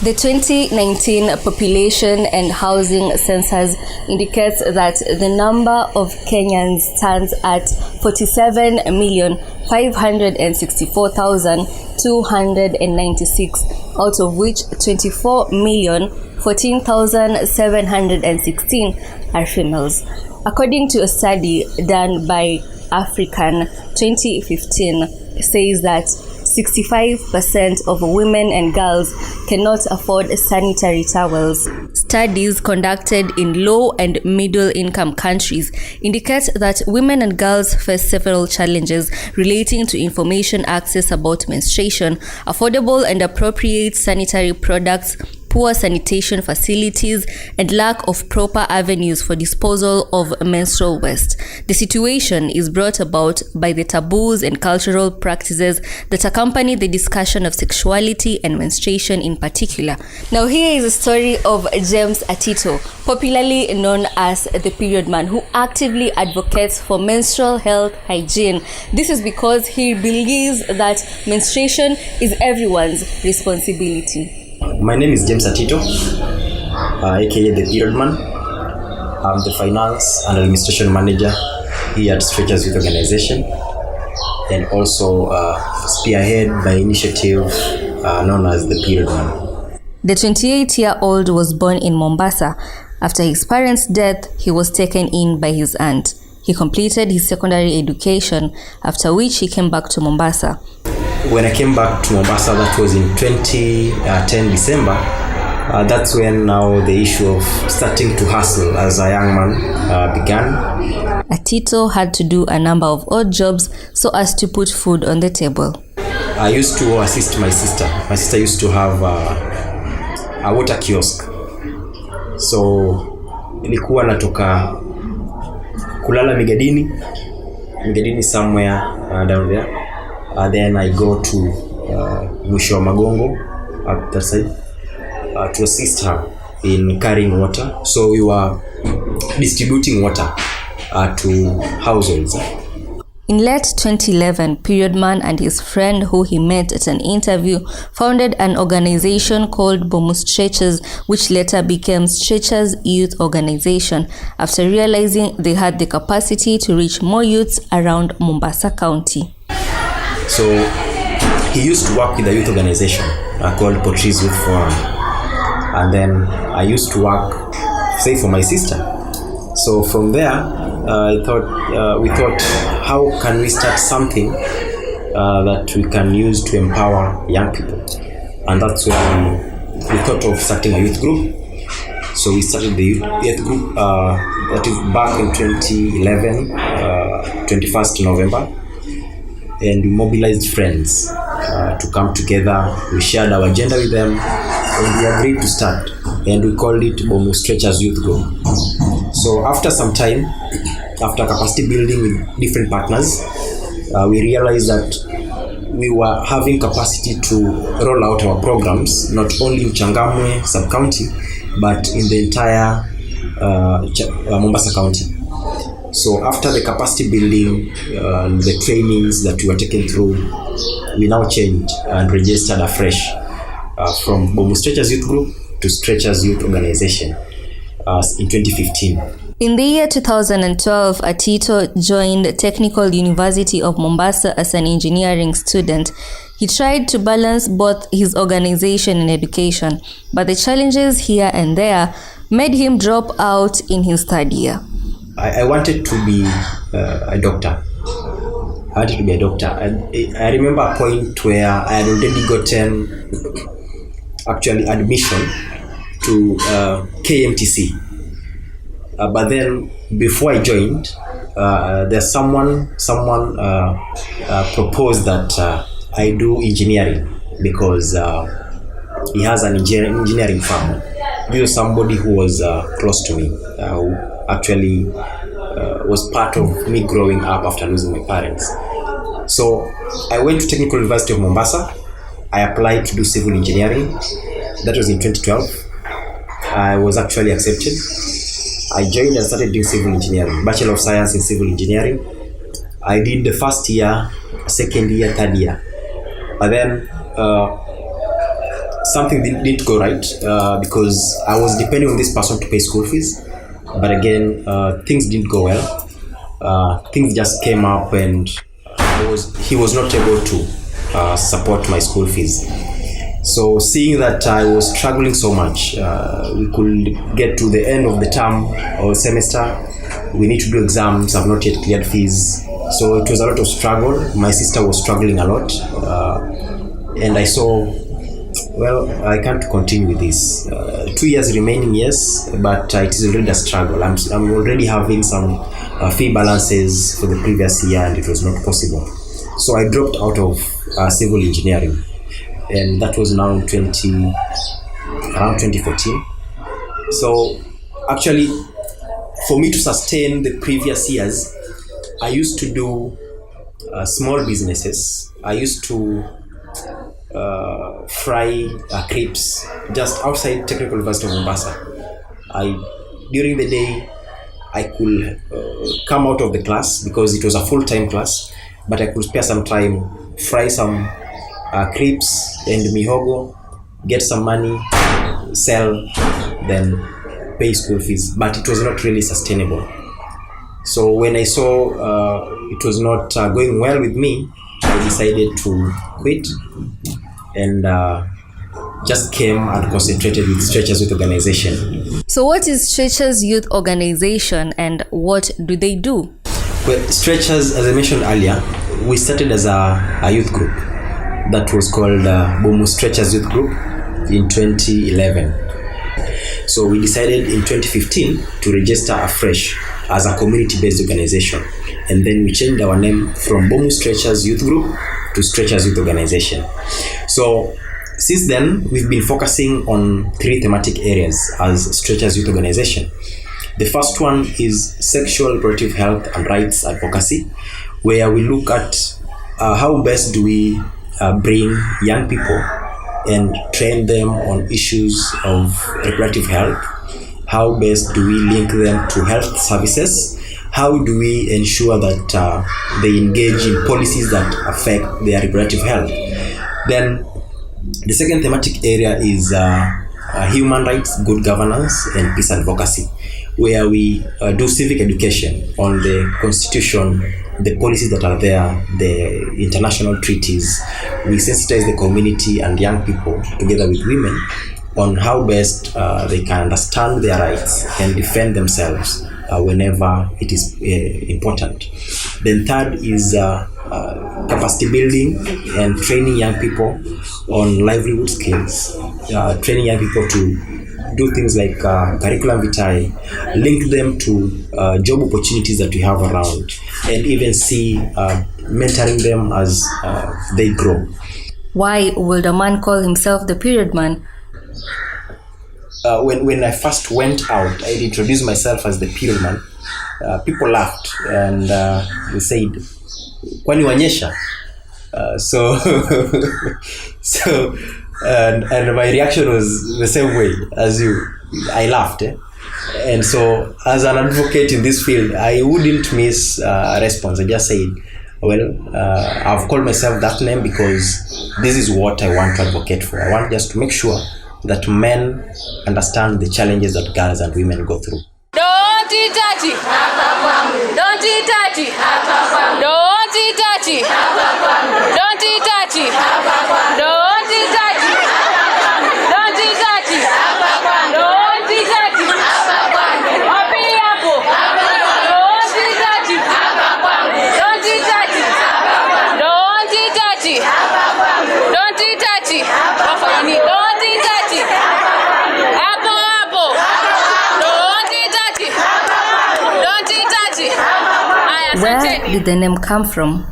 The 2019 population and housing census indicates that the number of Kenyans stands at 47,564,296, out of which 24,014,716 are females. According to a study done by African 2015, says that 65% of women and girls cannot afford sanitary towels. Studies conducted in low and middle income countries indicate that women and girls face several challenges relating to information access about menstruation, affordable and appropriate sanitary products, poor sanitation facilities, and lack of proper avenues for disposal of menstrual waste. The situation is brought about by the taboos and cultural practices that accompany the discussion of sexuality and menstruation in particular. Now here is a story of James Atito, popularly known as the period man, who actively advocates for menstrual health hygiene. This is because he believes that menstruation is everyone's responsibility. My name is James Atito, aka the Period Man. I'm the Finance and Administration Manager here at Stretchers Youth Organization, and also spearhead by initiative known as the Period Man. The 28-year-old was born in Mombasa. After his parents' death, he was taken in by his aunt. He completed his secondary education, after which he came back to Mombasa. When I came back to Mombasa, that was in 2010 December, that's when now the issue of starting to hustle as a young man began. Atito had to do a number of odd jobs so as to put food on the table. I used to assist my sister. My sister used to have a water kiosk. So nilikuwa natoka kulala Migadini somewhere down there. Then I go to Mwisho wa Magongo at that side to assist her in carrying water. So we were distributing water to households. In late 2011, Period Man and his friend, who he met at an interview, founded an organization called Bomu Stretchers, which later became Stretchers Youth Organization, after realizing they had the capacity to reach more youths around Mombasa County. So he used to work with a youth organization called Portrees Youth Forum, and then I used to work, say, for my sister. So from there, we thought, how can we start something that we can use to empower young people? And that's when we thought of starting a youth group. So we started the youth group that is back in 2011, 21st November. And we mobilized friends to come together. We shared our agenda with them, and we agreed to start. And we called it Bomu Stretchers Youth Group. So after some time, after capacity building with different partners, we realized that we were having capacity to roll out our programs, not only in Changamwe sub-county, but in the entire Mombasa County. So after the capacity building, the trainings that we were taken through, we now changed and registered afresh from Bomu Stretchers Youth Group to Stretchers Youth Organization in 2015. In the year 2012, Atito joined Technical University of Mombasa as an engineering student. He tried to balance both his organization and education, but the challenges here and there made him drop out in his third year. I wanted to be a doctor. I remember a point where I had already gotten admission to KMTC. But then before I joined, there's someone proposed that I do engineering because he has an engineering firm. This was somebody who was close to me, who actually was part of me growing up after losing my parents. So I went to Technical University of Mombasa. I applied to do civil engineering. That was in 2012. I was actually accepted. I joined and started doing civil engineering, Bachelor of Science in Civil Engineering. I did the first year, second year, third year. But then something didn't go right because I was depending on this person to pay school fees. But again, things didn't go well. Things just came up, and he was not able to support my school fees. So seeing that I was struggling so much, we could get to the end of the term or semester, we need to do exams, I've not yet cleared fees. So it was a lot of struggle. My sister was struggling a lot, and I saw, well, I can't continue with this. 2 years remaining, yes, but it is already a struggle. I'm already having some fee balances for the previous year, and it was not possible. So I dropped out of civil engineering, and that was now around 2014. So actually, for me to sustain the previous years, I used to do small businesses. I used to fry crepes just outside Technical University of Mombasa. During the day, I could come out of the class because it was a full-time class, but I could spare some time, fry some crepes and mihogo, get some money, sell, then pay school fees. But it was not really sustainable. So when I saw it was not going well with me, I decided to quit and just came and concentrated with Stretchers Youth Organization. So what is Stretchers Youth Organization and what do they do? Well, Stretchers, as I mentioned earlier, we started as a youth group that was called Bomu Stretchers Youth Group in 2011. So we decided in 2015 to register afresh as a community-based organization, and then we changed our name from Bomu Stretchers Youth Group to Stretchers Youth Organization. So since then, we've been focusing on 3 thematic areas as Stretchers Youth Organization. The first one is sexual reproductive health and rights advocacy, where we look at how best do we bring young people and train them on issues of reproductive health. How best do we link them to health services? How do we ensure that they engage in policies that affect their reproductive health? Then the second thematic area is human rights, good governance, and peace advocacy, where we do civic education on the constitution, the policies that are there, the international treaties. We sensitize the community and young people together with women on how best they can understand their rights and defend themselves whenever it is important. Then third is capacity building and training young people on livelihood skills, training young people to do things like curriculum vitae, link them to job opportunities that we have around, and even see mentoring them as they grow. Why would a man call himself the period man? When I first went out, I introduced myself as the period man. People laughed and they said, "Kwani wanyesha?" So and my reaction was the same way as you. I laughed, and so as an advocate in this field, I wouldn't miss a response. I just said, well, I've called myself that name because this is what I want to advocate for. I want just to make sure that men understand the challenges that girls and women go through. Don't eat dirty. Don't eat dirty. Don't eat dirty. Don't eat dirty. Don't eat dirty. Don't eat dirty. Don't eat dirty. Wapi hapo? Don't eat dirty. Don't eat dirty. Don't eat dirty. Don't eat dirty. Wafanya nini? Don't eat dirty. Hapo hapo. Don't eat dirty. Don't eat dirty. Where did the name come from?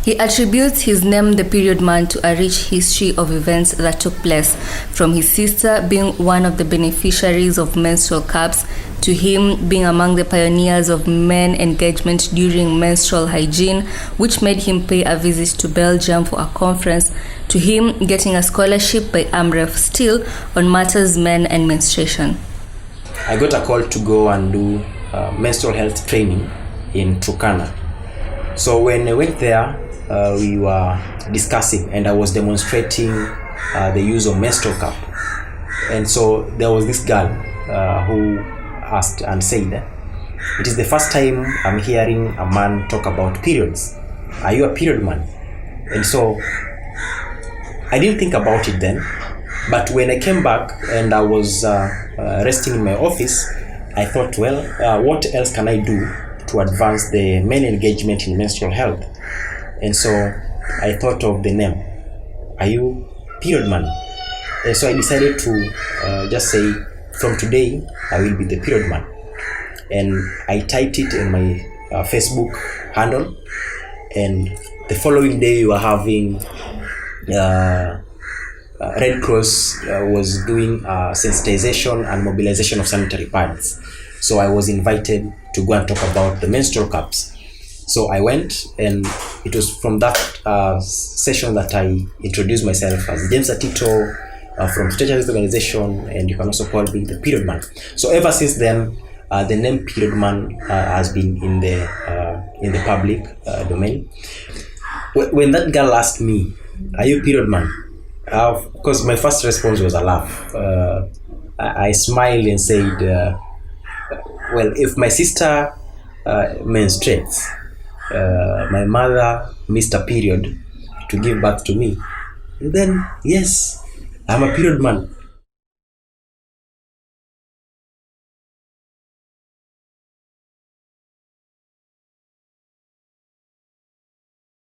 He attributes his name, the period man, to a rich history of events that took place, from his sister being one of the beneficiaries of menstrual cups, to him being among the pioneers of men engagement during menstrual hygiene, which made him pay a visit to Belgium for a conference, to him getting a scholarship by AMREF still on matters men and menstruation. I got a call to go and do menstrual health training in Turkana. So when I went there, we were discussing and I was demonstrating the use of menstrual cup. And so there was this girl who asked and said, "It is the first time I'm hearing a man talk about periods. Are you a period man?" And so I didn't think about it then, but when I came back and I was resting in my office, I thought, well, what else can I do to advance the male engagement in menstrual health? And so I thought of the name, "Are you period man?" And so I decided to just say, from today, I will be the period man. And I typed it in my Facebook handle. And the following day, we were having Red Cross was doing sensitization and mobilization of sanitary pads. So I was invited to go and talk about the menstrual cups. So I went, and it was from that session that I introduced myself as James Atito from Stretcher Youth Organization, and you can also call me the Period Man. So ever since then, the name Period Man has been in the public domain. When that girl asked me, "Are you Period Man?" Because my first response was a laugh. I smiled and said, well, if my sister menstruates, my mother missed a period to give birth to me, then yes, I'm a period man.